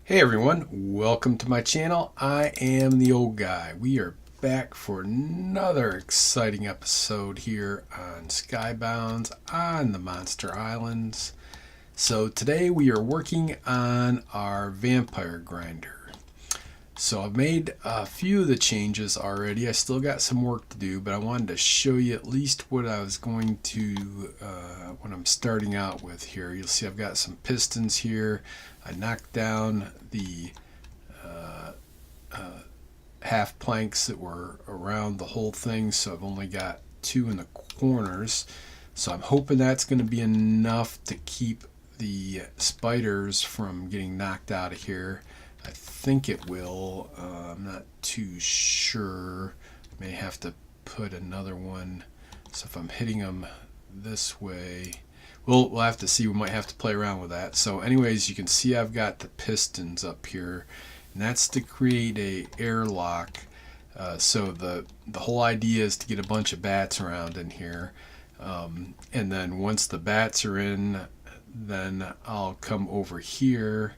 Hey everyone, welcome to my channel. I am the old guy. We are back for another exciting episode here on Skybounds on the Monster Islands. So today we are working on our vampire grinder. So I've made a few of the changes already. I still got some work to do, but I wanted to show you at least what I was going to, what I'm starting out with here. You'll see I've got some pistons here. I knocked down the half planks that were around the whole thing, so I've only got two in the corners. So I'm hoping that's going to be enough to keep the spiders from getting knocked out of here. I think it will. I'm not too sure. May have to put another one. So if I'm hitting them this way, we'll have to see. We might have to play around with that. So anyways, you can see I've got the pistons up here, and that's to create a airlock. So the whole idea is to get a bunch of bats around in here, and then once the bats are in, then I'll come over here,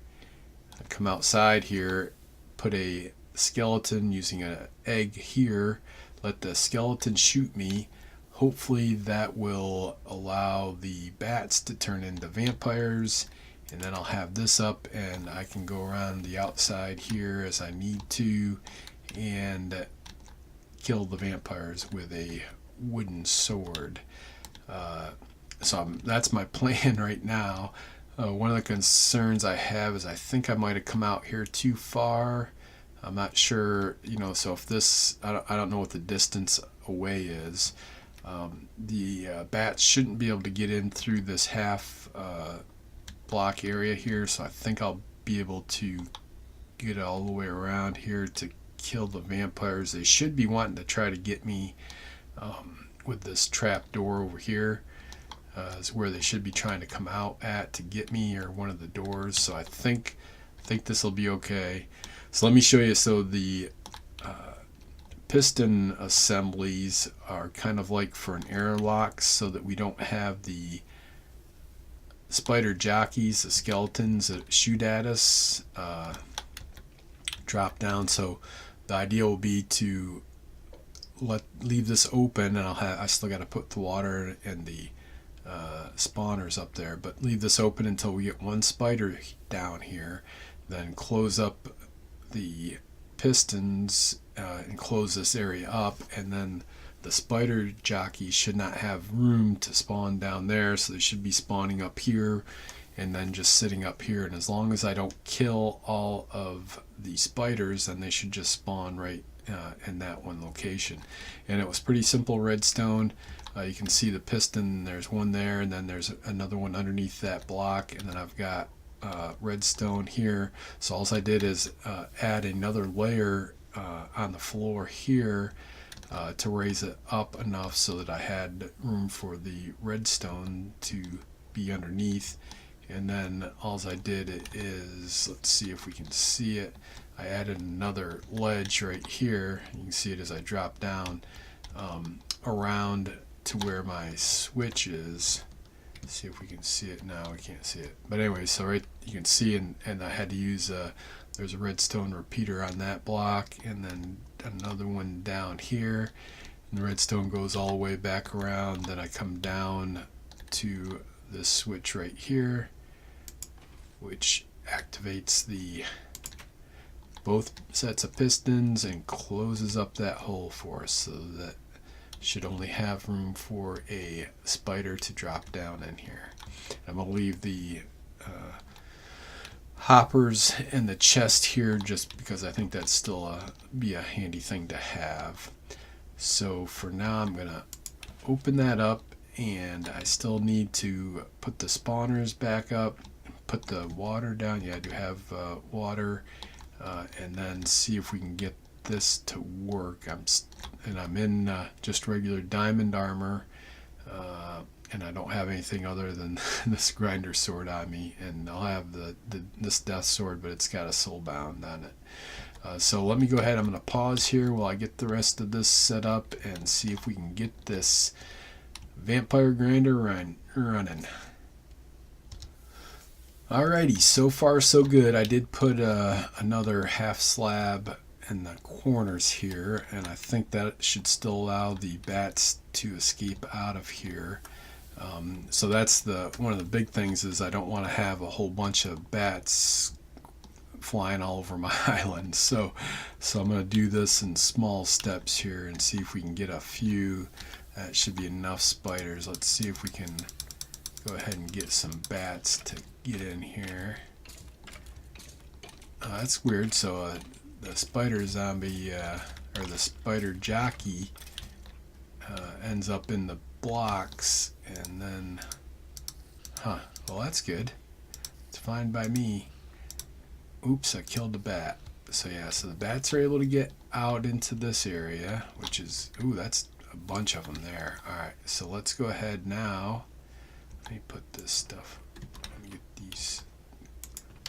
come outside here, put a skeleton using an egg here, let the skeleton shoot me. Hopefully that will allow the bats to turn into vampires, and then I'll have this up and I can go around the outside here as I need to and kill the vampires with a wooden sword. That's my plan right now. One of the concerns I have is I think I might have come out here too far. I'm not sure, so if this, I don't know what the distance away is. The bats shouldn't be able to get in through this half block area here, so I think I'll be able to get all the way around here to kill the vampires. They should be wanting to try to get me with this trap door over here. Is where they should be trying to come out at to get me, or one of the doors. So I think this will be okay. So let me show you. So the piston assemblies are kind of like for an airlock, so that we don't have the spider jockeys, the skeletons that shoot at us, drop down. So the idea will be to leave this open, and I still got to put the water and the spawners up there, but leave this open until we get one spider down here, then close up the pistons and close this area up, and then the spider jockeys should not have room to spawn down there, so they should be spawning up here and then just sitting up here. And as long as I don't kill all of the spiders, then they should just spawn right in that one location. And it was pretty simple redstone. You can see the piston, there's one there, and then there's another one underneath that block, and then I've got redstone here. So all I did is add another layer on the floor here to raise it up enough so that I had room for the redstone to be underneath. And then all I did is, let's see if we can see it, I added another ledge right here. You can see it as I drop down around to where my switch is. Let's see if we can see it now. We can't see it, but anyway, so right, you can see, and I had to use there's a redstone repeater on that block, and then another one down here, and the redstone goes all the way back around. Then I come down to this switch right here, which activates the both sets of pistons and closes up that hole for us, so that should only have room for a spider to drop down in here. I'm going to leave the hoppers in the chest here just because I think that's still be a handy thing to have. So for now I'm going to open that up, and I still need to put the spawners back up, put the water down. Yeah, I do have water, and then see if we can get this to work. I'm in just regular diamond armor, and I don't have anything other than this grinder sword on me, and I'll have this death sword, but it's got a soul bound on it. So let me go ahead. I'm going to pause here while I get the rest of this set up and see if we can get this vampire grinder running. Alrighty, so far so good. I did put another half slab in the corners here, and I think that should still allow the bats to escape out of here. So that's one of the big things is I don't want to have a whole bunch of bats flying all over my island. So I'm going to do this in small steps here and see if we can get a few. That should be enough spiders. Let's see if we can go ahead and get some bats to get in here. That's weird. So the spider zombie or the spider jockey ends up in the blocks, and then well, that's good. It's fine by me. Oops, I killed the bat. So yeah, so the bats are able to get out into this area, which is, ooh, that's a bunch of them there. Alright, so let's go ahead now. Let me put this stuff, let me get these,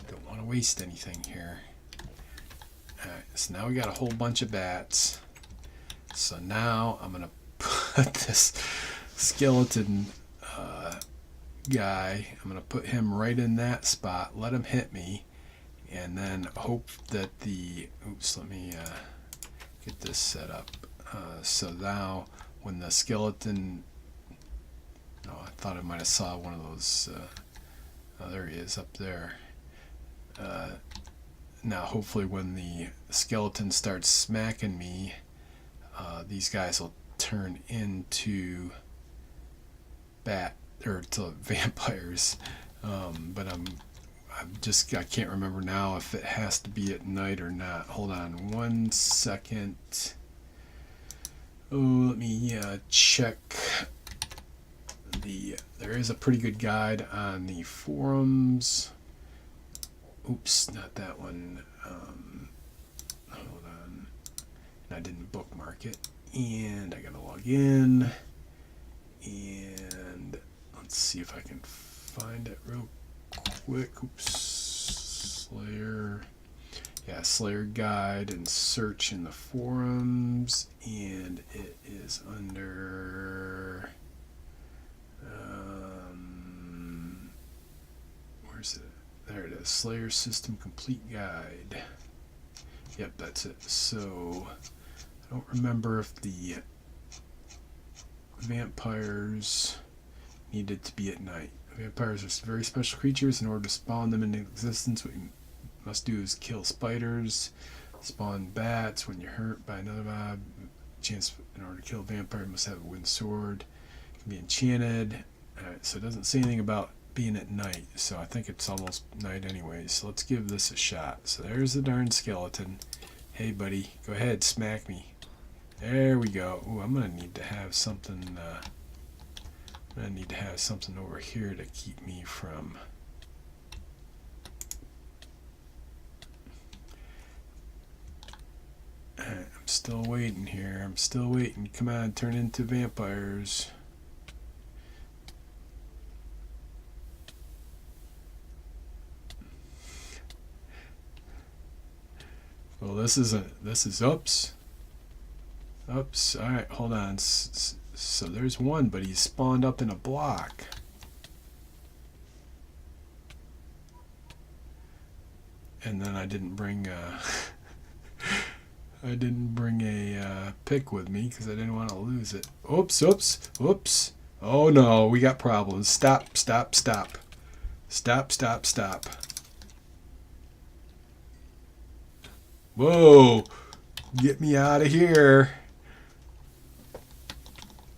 don't want to waste anything here. Alright, so now we got a whole bunch of bats. So now I'm going to put this skeleton guy, I'm going to put him right in that spot, let him hit me, and then hope that the, oops, let me get this set up. So now when the skeleton, no, I thought I might have saw one of those, oh, there he is up there. Now hopefully when the skeleton starts smacking me, these guys will turn into to vampires. But I can't remember now if it has to be at night or not. Hold on 1 second. Oh, let me check. There is a pretty good guide on the forums. Oops, not that one. Hold on. I didn't bookmark it. And I gotta log in. And let's see if I can find it real quick. Oops. Slayer. Yeah, Slayer guide and search in the forums. And it is under... where's it? There it is. Slayer System Complete Guide. Yep, that's it. So, I don't remember if the vampires needed to be at night. Vampires are very special creatures. In order to spawn them into existence, what you must do is kill spiders, spawn bats. When you're hurt by another mob, chance in order to kill a vampire, you must have a wooden sword. It can be enchanted. So it doesn't say anything about being at night, so I think it's almost night anyways. So let's give this a shot. So there's the darn skeleton. Hey buddy, go ahead, smack me. There we go. Ooh, I'm gonna need to have something. Over here to keep me from. I'm still waiting here. I'm still waiting. Come on, turn into vampires. Well, this is oops. Oops. All right, hold on. So there's one, but he's spawned up in a block. And then I didn't bring a pick with me because I didn't want to lose it. Oops, oops, oops. Oh no, we got problems. Stop, stop, stop. Stop, stop, stop. Whoa, get me out of here.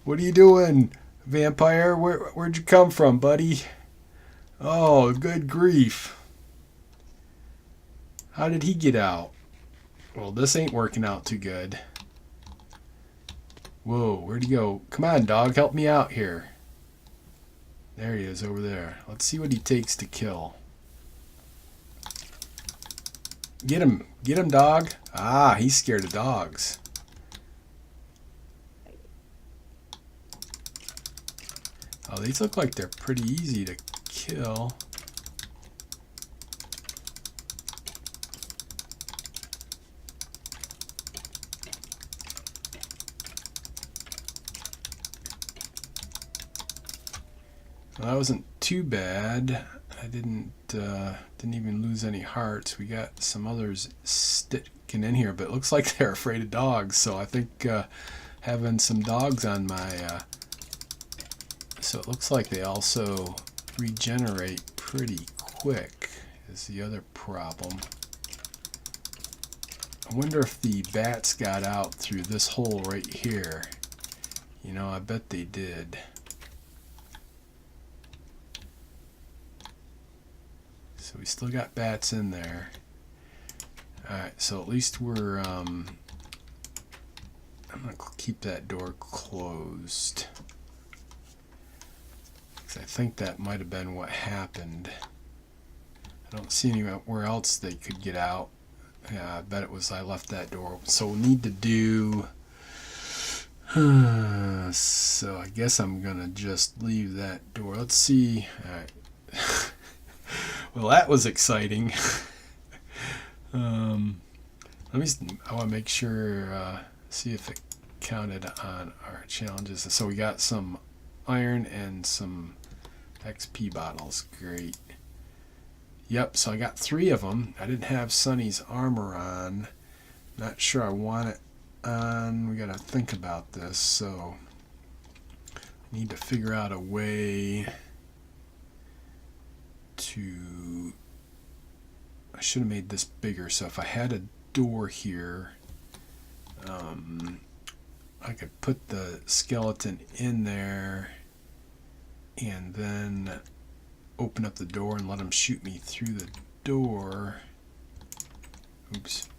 What are you doing, vampire? Where'd you come from, buddy? Oh, good grief. How did he get out? Well, this ain't working out too good. Whoa, where'd he go? Come on, dog, help me out here. There he is over there. Let's see what he takes to kill. Get him, dog. Ah, he's scared of dogs. Oh, these look like they're pretty easy to kill. Well, that wasn't too bad. I didn't even lose any hearts. We got some others sticking in here, but it looks like they're afraid of dogs. So I think having some dogs on my so it looks like they also regenerate pretty quick is the other problem. I wonder if the bats got out through this hole right here. You know, I bet they did. So we still got bats in there. Alright, so at least we're I'm gonna keep that door closed. I think that might have been what happened. I don't see anywhere else they could get out. Yeah, I bet it was I left that door open. So we'll need to do... so I guess I'm going to just leave that door. Let's see. Alright. Well, that was exciting. I want to make sure, see if it counted on our challenges. So we got some iron and some XP bottles. Great. Yep, so I got 3 of them. I didn't have Sunny's armor on. Not sure I want it on. We got to think about this. So I need to figure out a way to... I should have made this bigger. So if I had a door here, I could put the skeleton in there and then open up the door and let him shoot me through the door. Oops.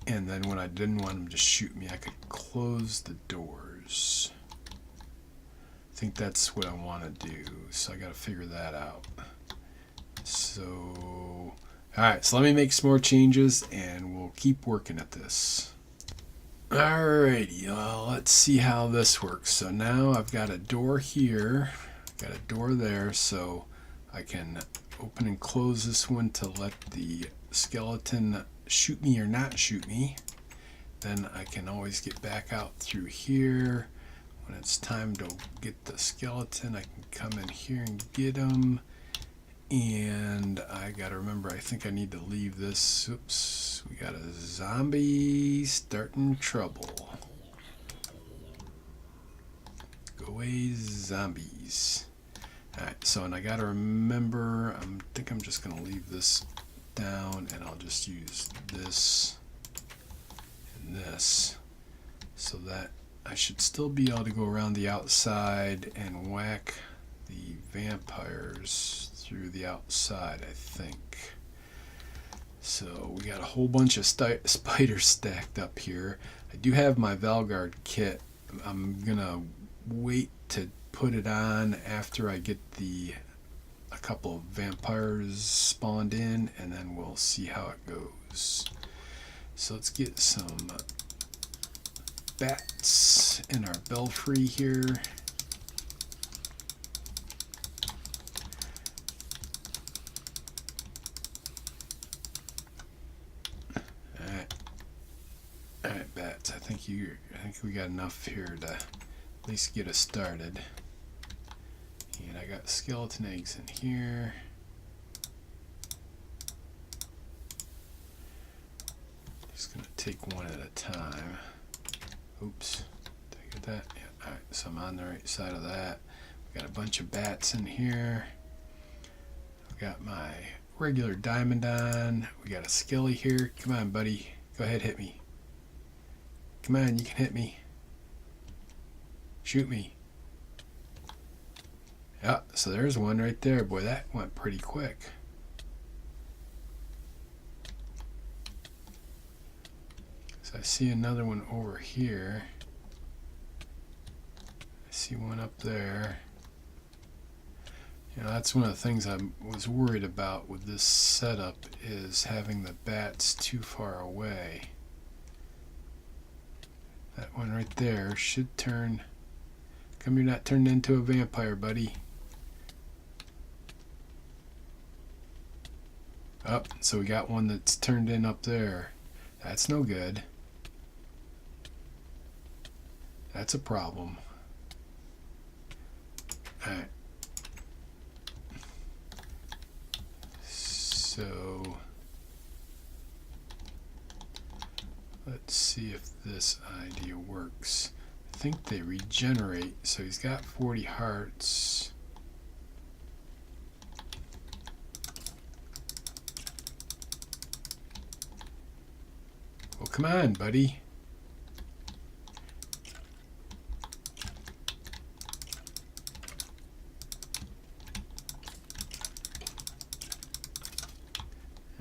And then when I didn't want him to shoot me, I could close the doors. I think that's what I want to do. So I got to figure that out. So, alright, so let me make some more changes and we'll keep working at this. Alrighty, let's see how this works. So now I've got a door here, got a door there, so I can open and close this one to let the skeleton shoot me or not shoot me. Then I can always get back out through here. When it's time to get the skeleton, I can come in here and get him. And I gotta remember, I think I need to leave this. Oops, we got a zombie starting trouble. Go away, zombies. Alright, so and I gotta remember, I think I'm just gonna leave this down and I'll just use this and this so that I should still be able to go around the outside and whack the vampires through the outside, I think. So we got a whole bunch of spiders stacked up here. I do have my Valguard kit. I'm gonna wait to put it on after I get a couple of vampires spawned in, and then we'll see how it goes. So let's get some bats in our belfry here. Alright, bats. I think we got enough here to at least get us started. And I got skeleton eggs in here. Just gonna take one at a time. Oops. Did I get that? Yeah. Alright, so I'm on the right side of that. We got a bunch of bats in here. I've got my regular diamond on. We got a skelly here. Come on, buddy. Go ahead, hit me. Come on, you can hit me. Shoot me. Yeah, so there's one right there. Boy, that went pretty quick. So I see another one over here. I see one up there. You know, that's one of the things I was worried about with this setup, is having the bats too far away. That one right there should turn. Come, you're not turned into a vampire, buddy. Oh, so we got one that's turned in up there. That's no good. That's a problem. Alright. So let's see if this idea works. I think they regenerate, so he's got 40 hearts. Well, come on, buddy.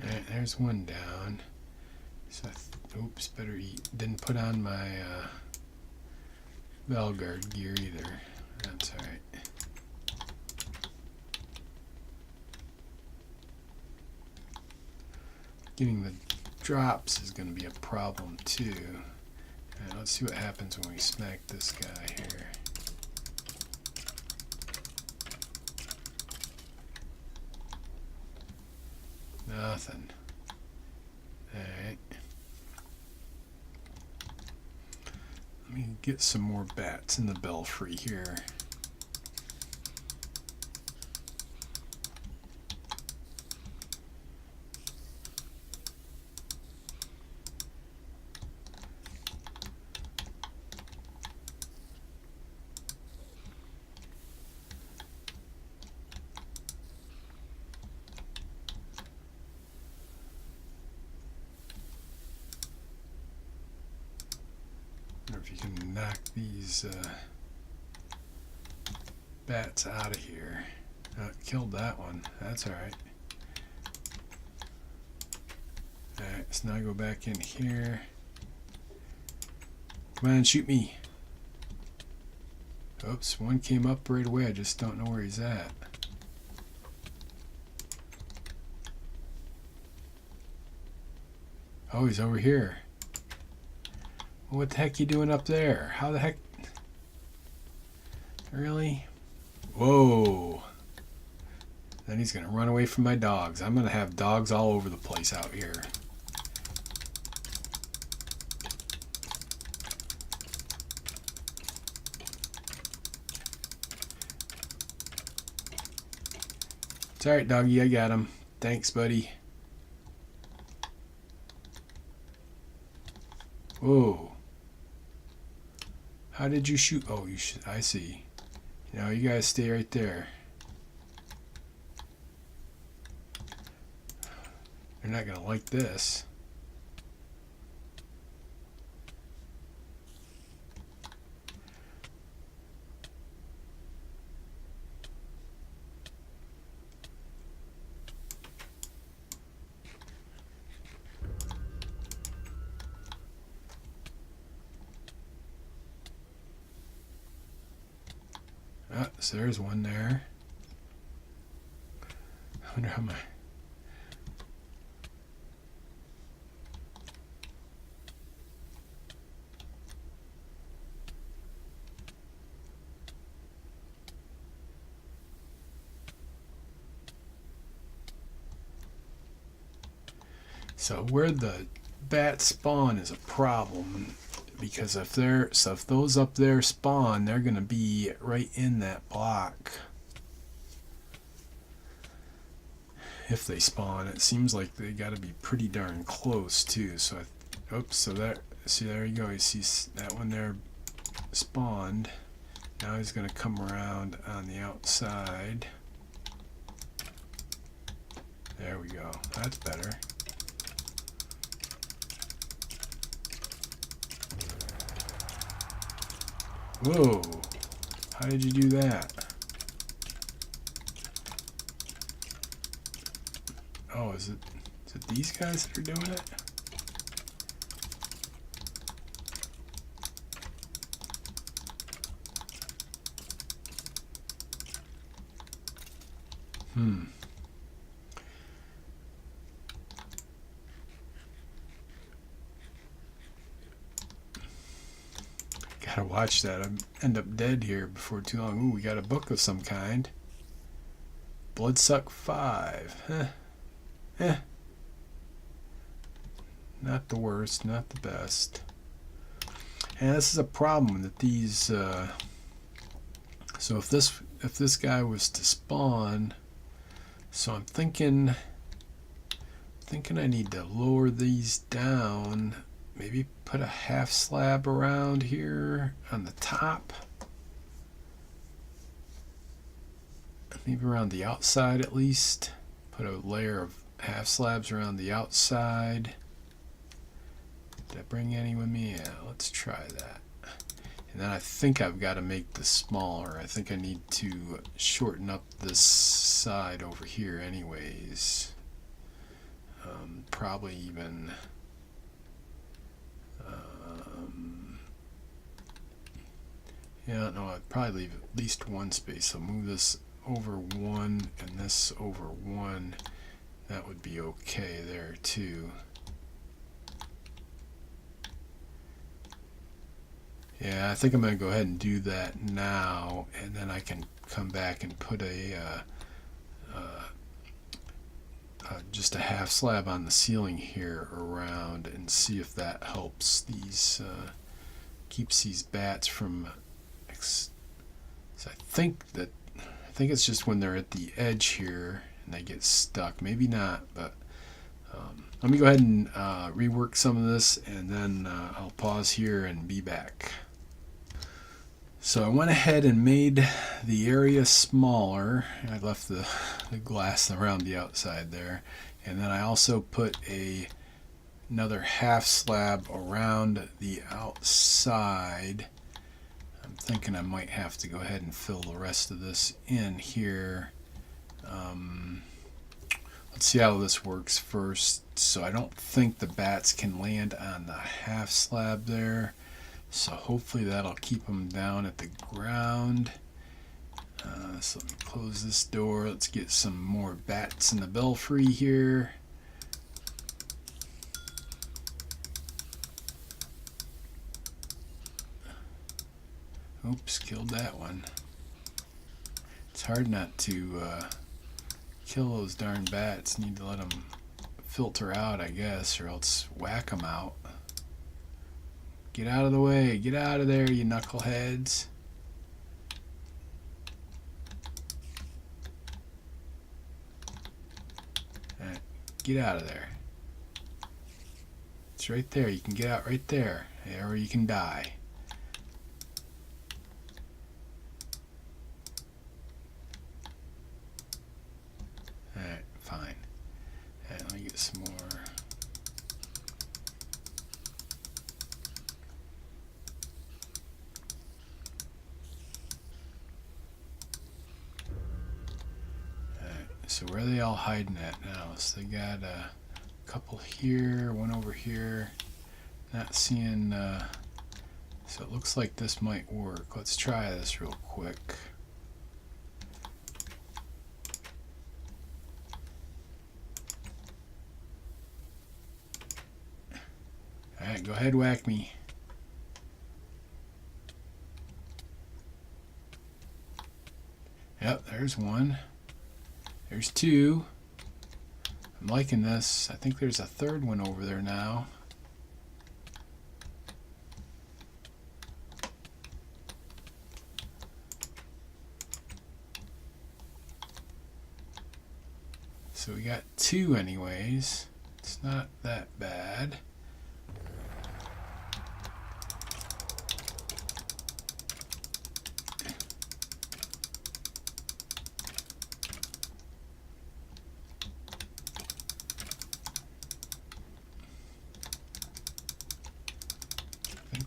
Alright, there's one down. So oops, better eat. Didn't put on my Valguard gear either. That's alright. Getting the drops is going to be a problem too. Alright, let's see what happens when we smack this guy here. Nothing. Alright. Let me get some more bats in the belfry here. If you can knock these bats out of here. Killed that one. That's alright. Alright, so now I go back in here. Come on, shoot me. Oops, one came up right away. I just don't know where he's at. Oh, he's over here. What the heck you doing up there? How the heck? Really? Whoa. Then he's going to run away from my dogs. I'm going to have dogs all over the place out here. It's alright, doggy. I got him. Thanks, buddy. Whoa. How did you shoot? Oh, you should. I see. Now you guys stay right there. They're not gonna like this. Ah, so there's one there. I wonder how my... So where the bats spawn is a problem. Because if those up there spawn, they're going to be right in that block. If they spawn, it seems like they got to be pretty darn close too. So, oops. So that, see, there you go. You see that one there spawned. Now he's going to come around on the outside. There we go. That's better. Whoa, how did you do that? Oh, is it these guys that are doing it? Gotta watch that. I end up dead here before too long. Ooh, we got a book of some kind. Bloodsuck 5. Not the worst, not the best. And this is a problem that these. So if this guy was to spawn, so I'm thinking thinking I need to lower these down. Maybe put a half slab around here on the top. Maybe around the outside at least. Put a layer of half slabs around the outside. Did I bring any with me? Yeah, let's try that. And then I think I've got to make this smaller. I think I need to shorten up this side over here anyways. Probably even yeah, no, I'd probably leave at least one space. So move this over one and this over one. That would be okay there too. Yeah, I think I'm going to go ahead and do that now, and then I can come back and put just a half slab on the ceiling here around and see if that helps these, keeps these bats from. So I think it's just when they're at the edge here and they get stuck. Maybe not, but let me go ahead and rework some of this, and then I'll pause here and be back. So I went ahead and made the area smaller. I left the glass around the outside there, and then I also put another half slab around the outside. I'm thinking I might have to go ahead and fill the rest of this in here. Let's see how this works first. So I don't think the bats can land on the half slab there. So hopefully that'll keep them down at the ground. So let me close this door. Let's get some more bats in the belfry here. Oops, killed that one. It's hard not to kill those darn bats. Need to let them filter out, I guess, or else whack them out. Get out of the way. Get out of there, you knuckleheads. Alright, get out of there. It's right there. You can get out right there. Or you can die. Alright, fine. Alright, let me get some more. So where are they all hiding at now? So they got a couple here, one over here. Not seeing, so it looks like this might work. Let's try this real quick. Alright, go ahead, whack me. Yep, there's one. There's two. I'm liking this. I think there's a third one over there now. So we got two anyways. It's not that bad.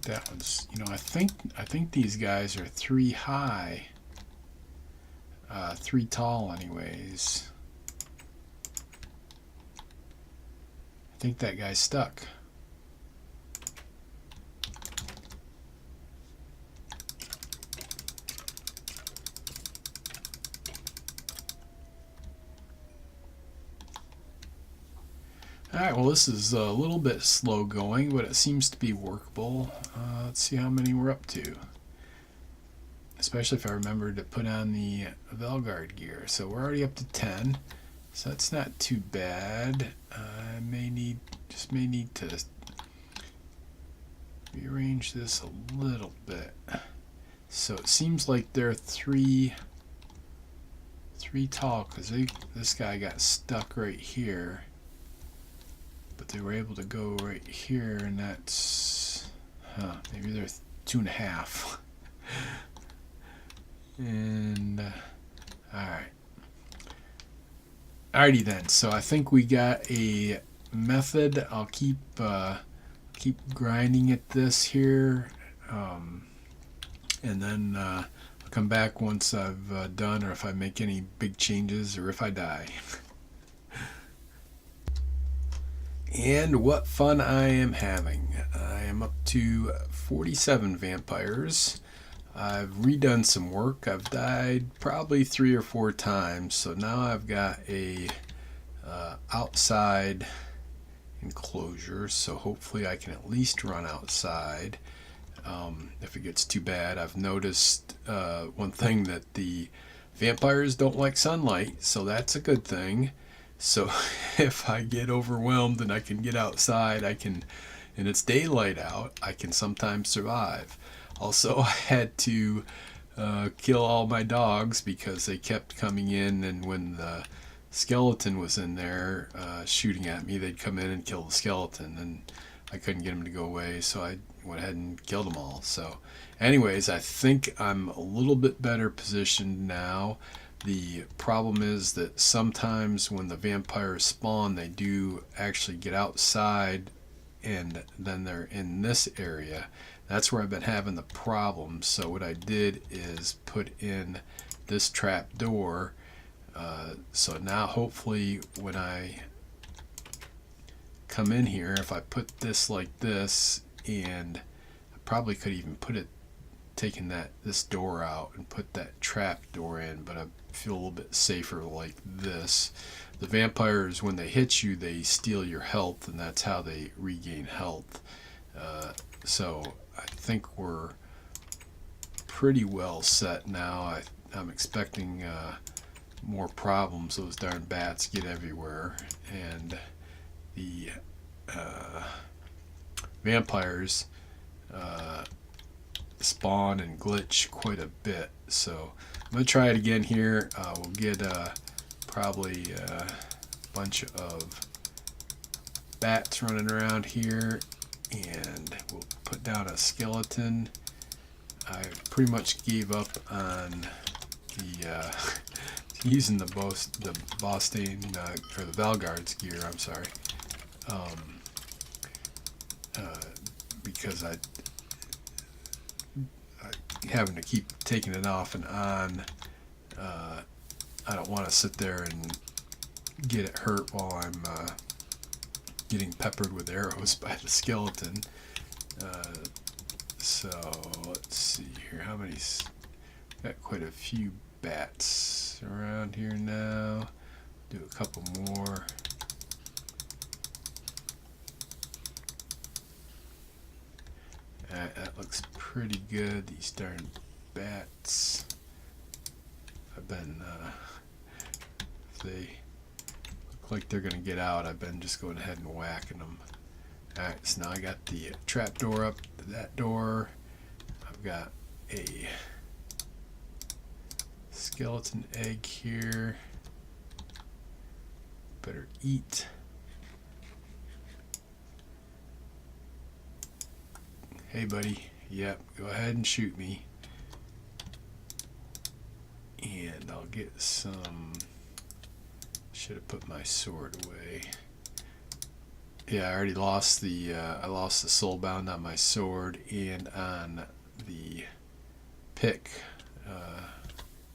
That one's, you know, I think these guys are 3 high, 3 tall anyways. I think that guy's stuck. Alright, well this is a little bit slow going, but it seems to be workable. Let's see how many we're up to. Especially if I remember to put on the Velguard gear. So we're already up to 10. So that's not too bad. I may need to rearrange this a little bit. So it seems like they're 3 tall, because this guy got stuck right here. but they were able to go right here, and that's, maybe they're 2.5. And alright. Alrighty then, so I think we got a method. I'll keep grinding at this here, and then I'll come back once I've done, or if I make any big changes, or if I die. And what fun I am having. I am up to 47 vampires. I've redone some work. I've died probably 3 or 4 times, so now I've got a outside enclosure, so hopefully I can at least run outside. If it gets too bad, I've noticed one thing, that the vampires don't like sunlight, so that's a good thing. So if I get overwhelmed and I can get outside, and it's daylight out, I can sometimes survive. Also, I had to kill all my dogs because they kept coming in, and when the skeleton was in there shooting at me, they'd come in and kill the skeleton, and I couldn't get them to go away, so I went ahead and killed them all. So anyways, I think I'm a little bit better positioned now. The problem is that sometimes when the vampires spawn, they do actually get outside, and then they're in this area. That's where I've been having the problem. So what I did is put in this trap door. So now hopefully when I come in here, if I put this like this, and I probably could even taken this door out and put that trap door in, but I feel a little bit safer like this. The vampires, when they hit you, they steal your health, and that's how they regain health. So I think we're pretty well set now. I'm expecting more problems. Those darn bats get everywhere, and the vampires spawn and glitch quite a bit. So I'm going to try it again here. We'll get probably a bunch of bats running around here, and we'll put down a skeleton. I pretty much gave up on the using the Bostain or the Valgard's gear. I'm sorry, because I having to keep taking it off and on. I don't want to sit there and get it hurt while I'm getting peppered with arrows by the skeleton. So let's see here, how many? Got quite a few bats around here now. Do a couple more. That looks pretty good. These darn bats. I've been, if they look like they're gonna get out, I've been just going ahead and whacking them. Alright, so now I got the trap door up to that door. I've got a skeleton egg here. Better eat. Hey buddy, yep, go ahead and shoot me. And I'll get some, should have put my sword away. Yeah, I already lost I lost the soul bound on my sword and on the pick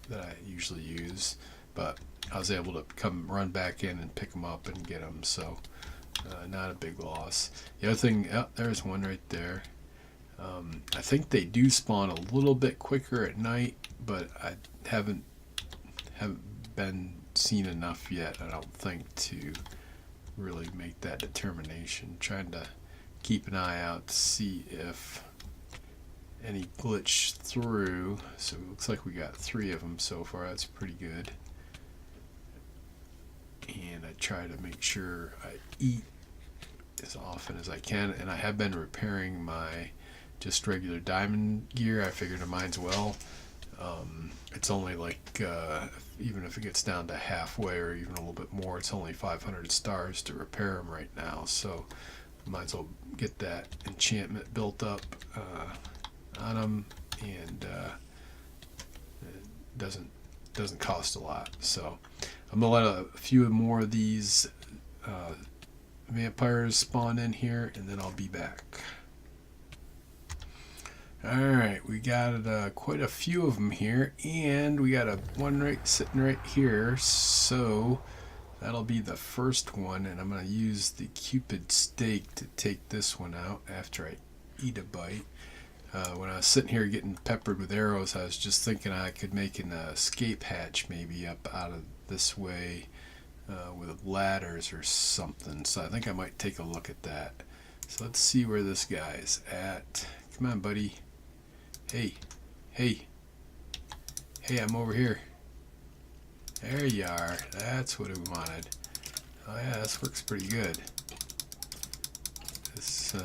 that I usually use, but I was able to run back in and pick them up and get them, so not a big loss. The other thing, there's one right there. I think they do spawn a little bit quicker at night, but I haven't been seen enough yet, I don't think, to really make that determination. Trying to keep an eye out to see if any glitch through. So it looks like we got 3 of them so far. That's pretty good. And I try to make sure I eat as often as I can, and I have been repairing my just regular diamond gear. I figured I might as well It's only like, even if it gets down to halfway or even a little bit more, it's only 500 stars to repair them right now. So might as well get that enchantment built up on them, and it doesn't cost a lot. So I'm gonna let a few more of these vampires spawn in here, and then I'll be back. Alright, we got quite a few of them here, and we got one sitting right here, so that'll be the first one, and I'm going to use the Cupid steak to take this one out after I eat a bite. When I was sitting here getting peppered with arrows, I was just thinking I could make an escape hatch maybe up out of this way with ladders or something, so I think I might take a look at that. So let's see where this guy's at. Come on, buddy. Hey, hey, hey, I'm over here. There you are. That's what we wanted. Oh yeah, this works pretty good. This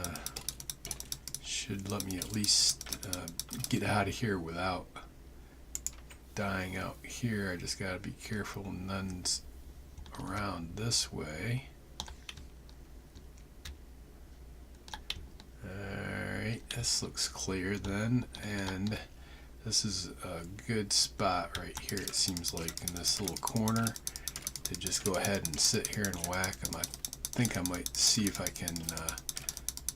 should let me at least get out of here without dying out here. I just gotta be careful none's around this way. Alright, this looks clear then, and this is a good spot right here, it seems like, in this little corner to just go ahead and sit here and whack them. I think I might see if I can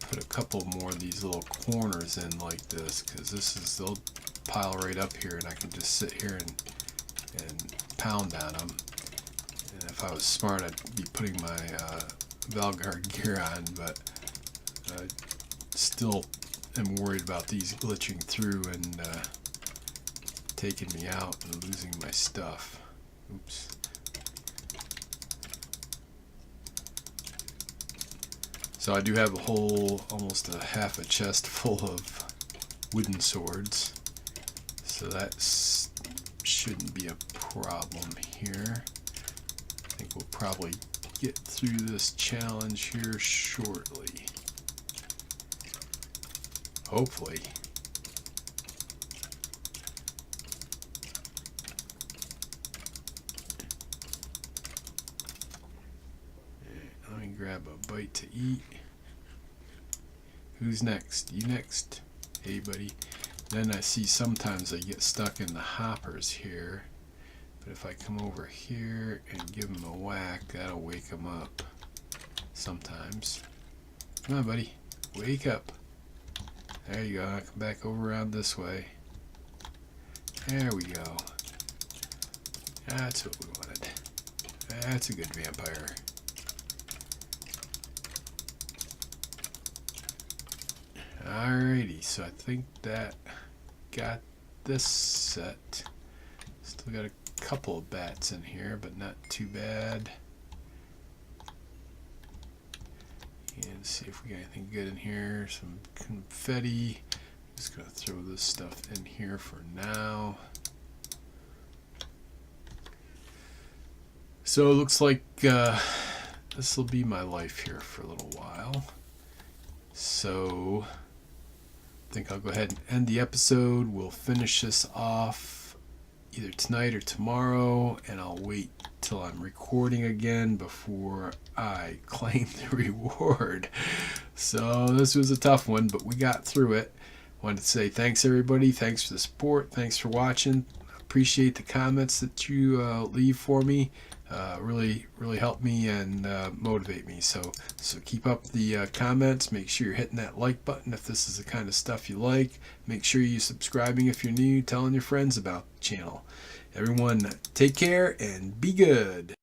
put a couple more of these little corners in like this, because they'll pile right up here and I can just sit here and pound on them. And if I was smart, I'd be putting my Valguard gear on, but still am worried about these glitching through and taking me out and losing my stuff. Oops. So I do have a whole, almost a half a chest full of wooden swords, so that shouldn't be a problem here. I think we'll probably get through this challenge here shortly. Hopefully. Let me grab a bite to eat. Who's next? You next? Hey, buddy. Then I see sometimes I get stuck in the hoppers here. But if I come over here and give him a whack, that'll wake him up. Sometimes. Come on, buddy. Wake up. There you go. I'll come back over around this way. There we go. That's what we wanted. That's a good vampire. Alrighty, so I think that got this set. Still got a couple of bats in here, but not too bad. And see if we got anything good in here. Some confetti. Just gonna throw this stuff in here for now. So it looks like this will be my life here for a little while. So I think I'll go ahead and end the episode. We'll finish this off either tonight or tomorrow, and I'll wait till I'm recording again before I claim the reward. So this was a tough one, but we got through it. Wanted to say thanks everybody. Thanks for the support. Thanks for watching. Appreciate the comments that you leave for me. Really help me and motivate me. So keep up the comments. Make sure you're hitting that like button if this is the kind of stuff you like. Make sure you're subscribing if you're new, telling your friends about the channel. Everyone, take care and be good.